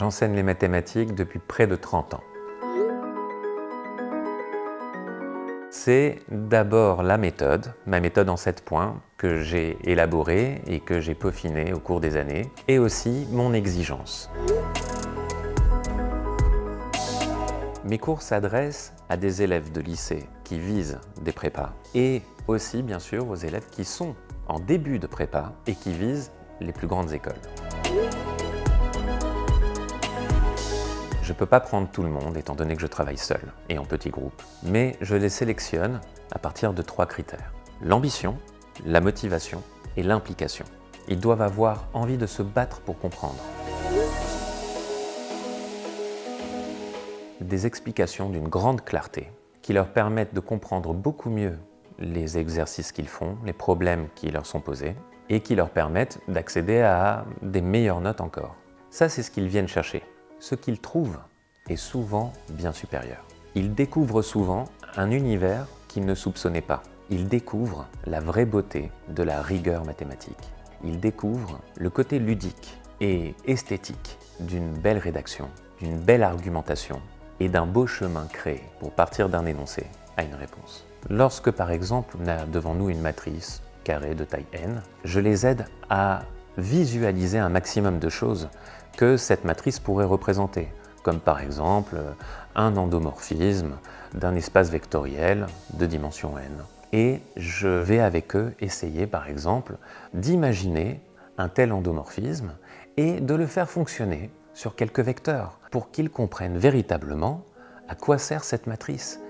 J'enseigne les mathématiques depuis près de 30 ans. C'est d'abord la méthode, ma méthode en 7 points, que j'ai élaborée et que j'ai peaufinée au cours des années, et aussi mon exigence. Mes cours s'adressent à des élèves de lycée qui visent des prépas, et aussi bien sûr aux élèves qui sont en début de prépa et qui visent les plus grandes écoles. Je ne peux pas prendre tout le monde étant donné que je travaille seul et en petits groupes, mais je les sélectionne à partir de 3 critères. L'ambition, la motivation et l'implication. Ils doivent avoir envie de se battre pour comprendre. Des explications d'une grande clarté qui leur permettent de comprendre beaucoup mieux les exercices qu'ils font, les problèmes qui leur sont posés et qui leur permettent d'accéder à des meilleures notes encore. Ça, c'est ce qu'ils viennent chercher. Ce qu'ils trouvent est souvent bien supérieur. Ils découvrent souvent un univers qu'ils ne soupçonnaient pas. Ils découvrent la vraie beauté de la rigueur mathématique. Ils découvrent le côté ludique et esthétique d'une belle rédaction, d'une belle argumentation et d'un beau chemin créé pour partir d'un énoncé à une réponse. Lorsque par exemple on a devant nous une matrice carrée de taille n, je les aide à visualiser un maximum de choses que cette matrice pourrait représenter, comme par exemple un endomorphisme d'un espace vectoriel de dimension n. Et je vais avec eux essayer par exemple d'imaginer un tel endomorphisme et de le faire fonctionner sur quelques vecteurs pour qu'ils comprennent véritablement à quoi sert cette matrice.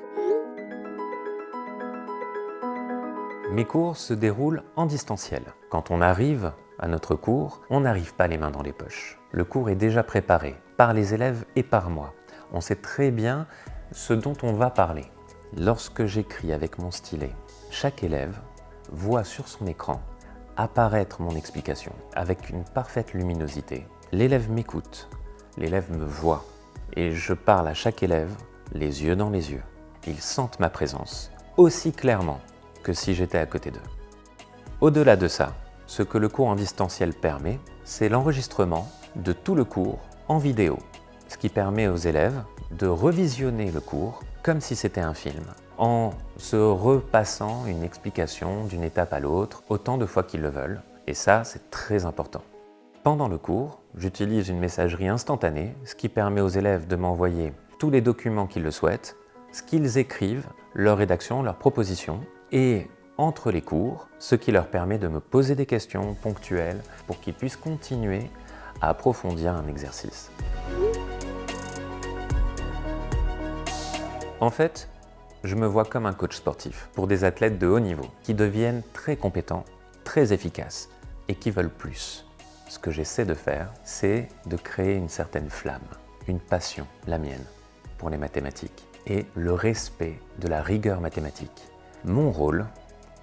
Mes cours se déroulent en distanciel. Quand on arrive à notre cours, on n'arrive pas les mains dans les poches. Le cours est déjà préparé par les élèves et par moi. On sait très bien ce dont on va parler. Lorsque j'écris avec mon stylet, chaque élève voit sur son écran apparaître mon explication avec une parfaite luminosité. L'élève m'écoute, l'élève me voit et je parle à chaque élève les yeux dans les yeux. Ils sentent ma présence aussi clairement que si j'étais à côté d'eux. Au-delà de ça, ce que le cours en distanciel permet, c'est l'enregistrement de tout le cours en vidéo, ce qui permet aux élèves de revisionner le cours comme si c'était un film, en se repassant une explication d'une étape à l'autre autant de fois qu'ils le veulent, et ça, c'est très important. Pendant le cours, j'utilise une messagerie instantanée, ce qui permet aux élèves de m'envoyer tous les documents qu'ils le souhaitent, ce qu'ils écrivent, leur rédaction, leurs propositions, et entre les cours, ce qui leur permet de me poser des questions ponctuelles pour qu'ils puissent continuer à approfondir un exercice. En fait, je me vois comme un coach sportif pour des athlètes de haut niveau qui deviennent très compétents, très efficaces et qui veulent plus. Ce que j'essaie de faire, c'est de créer une certaine flamme, une passion, la mienne, pour les mathématiques et le respect de la rigueur mathématique. Mon rôle,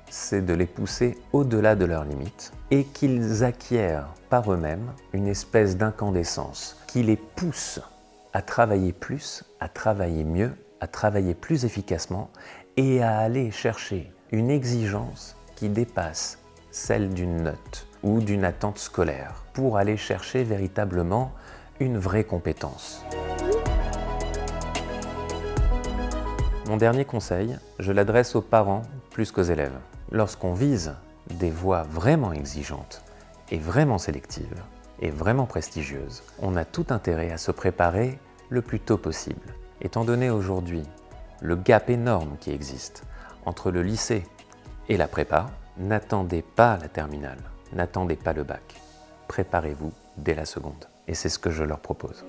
c'est de les pousser au-delà de leurs limites et qu'ils acquièrent par eux-mêmes une espèce d'incandescence qui les pousse à travailler plus, à travailler mieux, à travailler plus efficacement et à aller chercher une exigence qui dépasse celle d'une note ou d'une attente scolaire pour aller chercher véritablement une vraie compétence. Mon dernier conseil, je l'adresse aux parents plus qu'aux élèves. Lorsqu'on vise des voies vraiment exigeantes et vraiment sélectives et vraiment prestigieuses, on a tout intérêt à se préparer le plus tôt possible. Étant donné aujourd'hui le gap énorme qui existe entre le lycée et la prépa, n'attendez pas la terminale, n'attendez pas le bac. Préparez-vous dès la seconde. Et c'est ce que je leur propose.